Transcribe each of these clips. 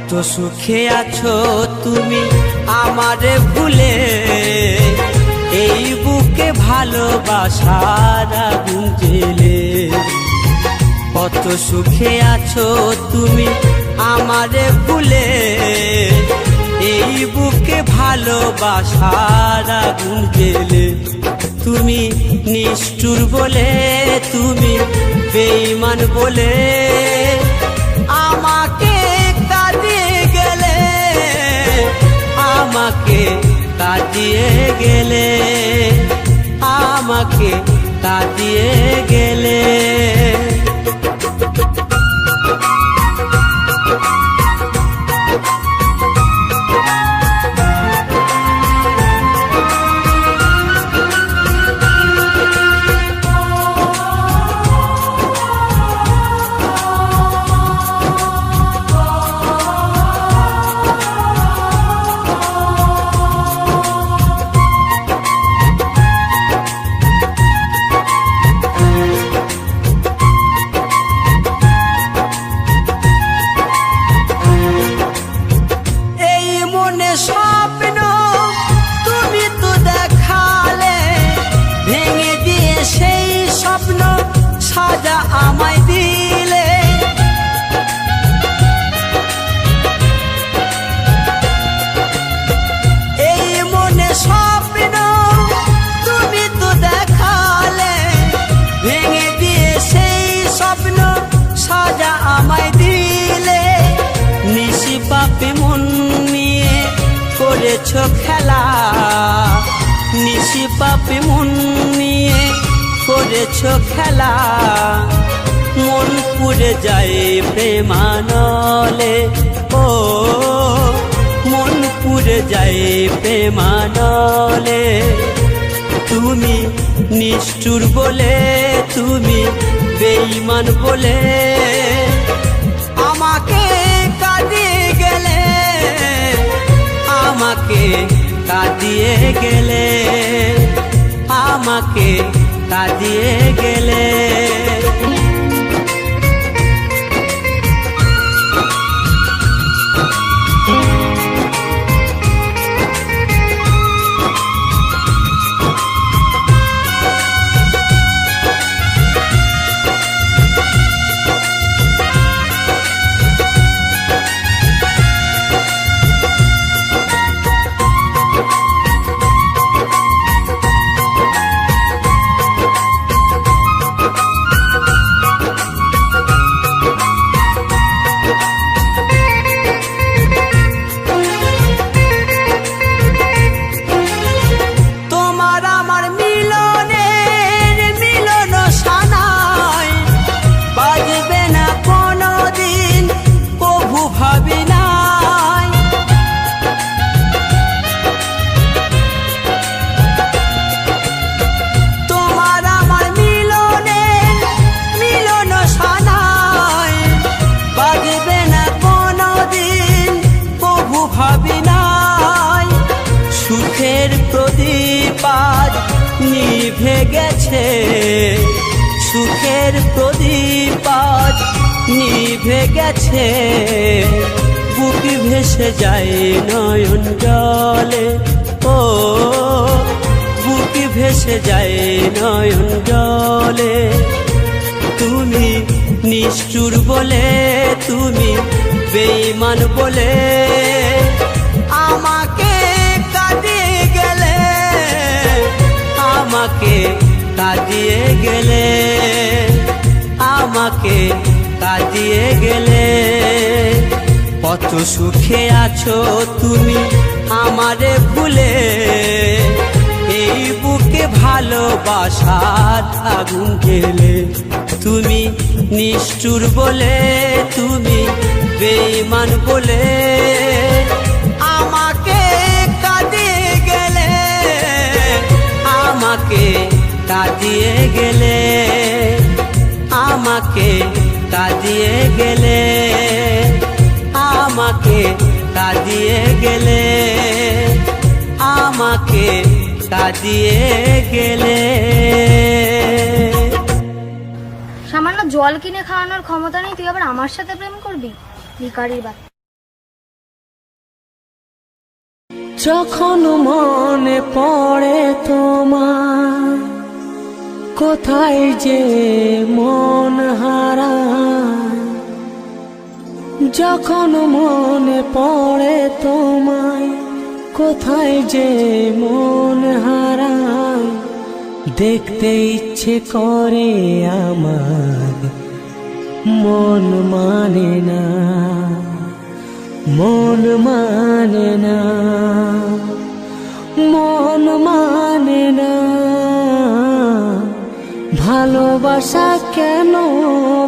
কত সুখে আছো তুমি আমারে ভুলে, এই বুকে ভালোবাসার আগুন জ্বেলে। কত সুখে আছো তুমি আমারে ভুলে, এই বুকে ভালোবাসার আগুন জ্বেলে। তুমি নিষ্ঠুর বলে, তুমি বেঈমান বলে আমাকে কাঁদিয়ে গেলে, আমাকে কাঁদিয়ে গেলে, আমাকে কাঁদিয়ে গেলে। স্বপ্ন তুমি তো দেখালে, ভেঙে দিয়ে সেই স্বপ্ন সাজা আমায় দিলে। এই মনে স্বপ্ন তুমি তো দেখালে, ভেঙে দিয়ে সেই স্বপ্ন সাজা আমায় দিলে। নিশি পাপে মন নিয়ে করেছো খেলা, নিশি পাপে মন নিয়ে করেছো খেলা। মন পুড়ে যায় প্রেমানলে, ও মন পুড়ে যায় প্রেমানলে। তুমি নিষ্ঠুর বলে, তুমি বেঈমান বলে আমাকে কাঁদিয়ে গেলে, আমাকে কাঁদিয়ে গেলে, আমাকে কাঁদিয়ে গেলে। সুখের প্রদীপ আজ নিভে গেছে, সুখের প্রদীপ আজ নিভে গেছে। বুক ভেসে যায় নয়ন জলে, ও বুক ভেসে যায় নয়ন জলে। তুমি নিষ্ঠুর বলে, তুমি বেঈমান বলে আমাকে কাঁদিয়ে গেলে, আমাকে কাঁদিয়ে গেলে, আমাকে কাঁদিয়ে গেলে। কত সুখে আছো তুমি আমারে ভুলে, এই বুকে ভালোবাসার আগুন জ্বেলে। তুমি নিষ্ঠুর বলে, তুমি বেঈমান বলে আমাকে কাঁদিয়ে গেলে, আমাকে কাঁদিয়ে গেলে, আমাকে কাঁদিয়ে গেলে, আমাকে কাঁদিয়ে গেলে, আমাকে কাঁদিয়ে গেলে। সামান্য জল কিনে খাওয়ানোর ক্ষমতা নেই, তুই আবার আমার সাথে প্রেম করবি? ভিখারির বাচ্চা। যখন মনে পড়ে তোমার, কোথায় যে মন হারায়। যখন মনে পড়ে তোমায়, কোথায় যে মন হারায়। দেখতে ইচ্ছে করে আমার, মন মানে না, মন মানে না, মন মানে না। ভালোবাসা কেন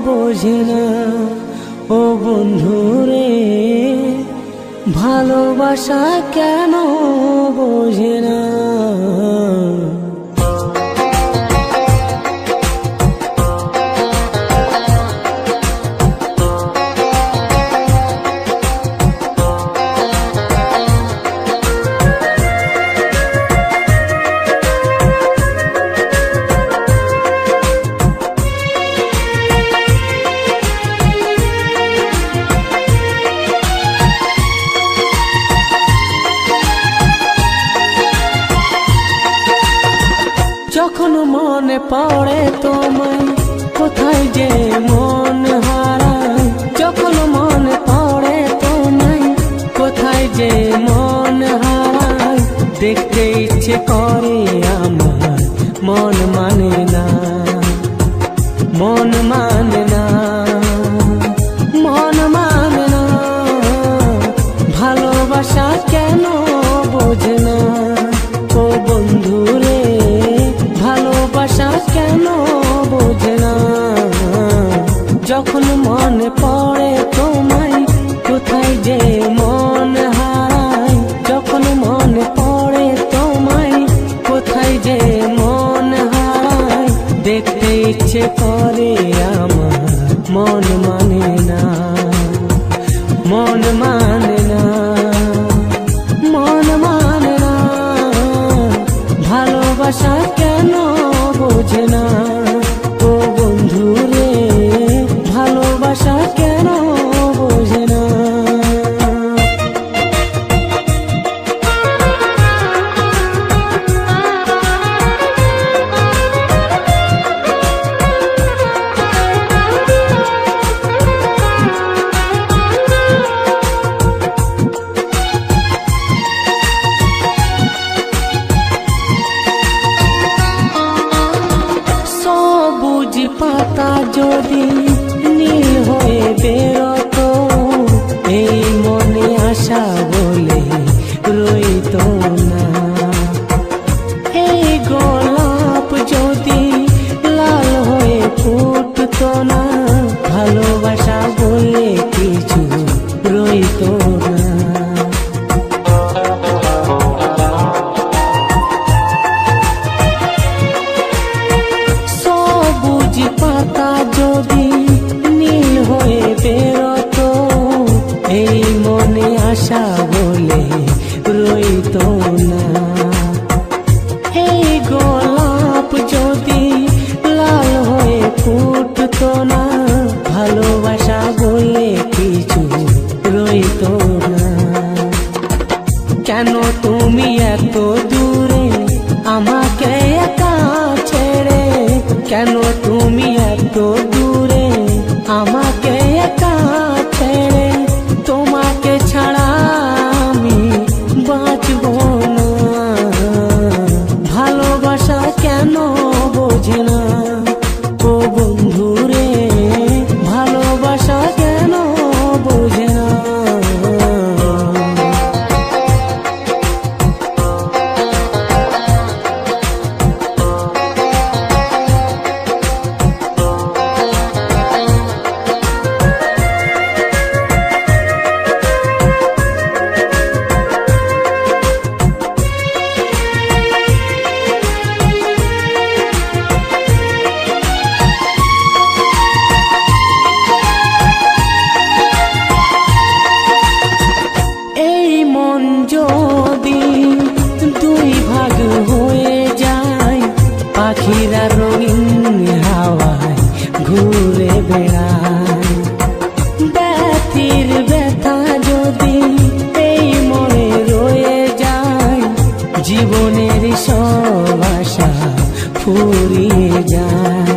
বোঝে না ও বন্ধুরে, ভালোবাসা কেন বোঝে না। যখন মনে পড়ে তোমায়, কোথায় যে মন হারায়। যখন মনে পড়ে তোমায়, কোথায় যে মন হারায়। দেখতে ইচ্ছে করে আমার, মন মানে না, মন মানে না, মন মানে না। ভালোবাসা কেন বোঝে না ও বন্ধুরে, ভালোবাসা কেন বোঝে না। যখন মনে পড়ে তোমায়, কোথায় যে মন হারায়। যখন মনে পড়ে তোমায়, কোথায় যে মন হারায়। দেখতে ইচ্ছে করে আমার, মন মানে না, মন মানে না, মন মানে না। ভালোবাসা কেন বোঝে না ও বন্ধুরে, ভালোবাসা কেন বোঝে না। সবুজ পাতা যদি নীল হয়ে বেরোতো, এই মনে আশা বলে রইতো না। এই গোলাপ যদি লাল হয়ে ফুটতো না, ভালোবাসা বলে কিছু রইতো না। সবুজ পাতা যদি জীবনের সব আশা ফুরিয়ে যায়।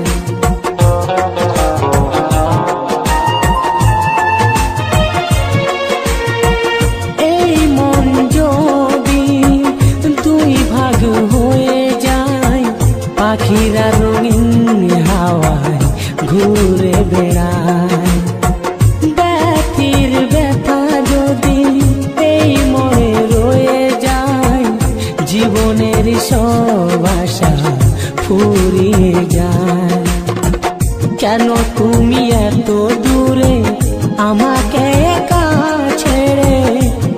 এই মন যদি দুই ভাগ হয়ে যায়, পাখিরা রঙিন হাওয়ায় ঘুরে বেড়ায়। ব্যথির ব্যথা যদি এই মনে রয়ে যায়, জীবনের সব আশা ফুরিয়ে যায়। কেন তুমি এত দূরে আমাকে একা ছেড়ে,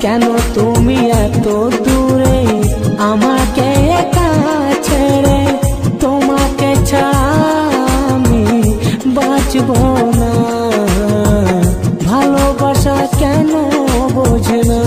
কেন তুমি এত দূরে আমাকে একা ছেড়ে, তোমাকে ছাড়া আমি বাঁচব না। ভালোবাসা কেন বোঝে না।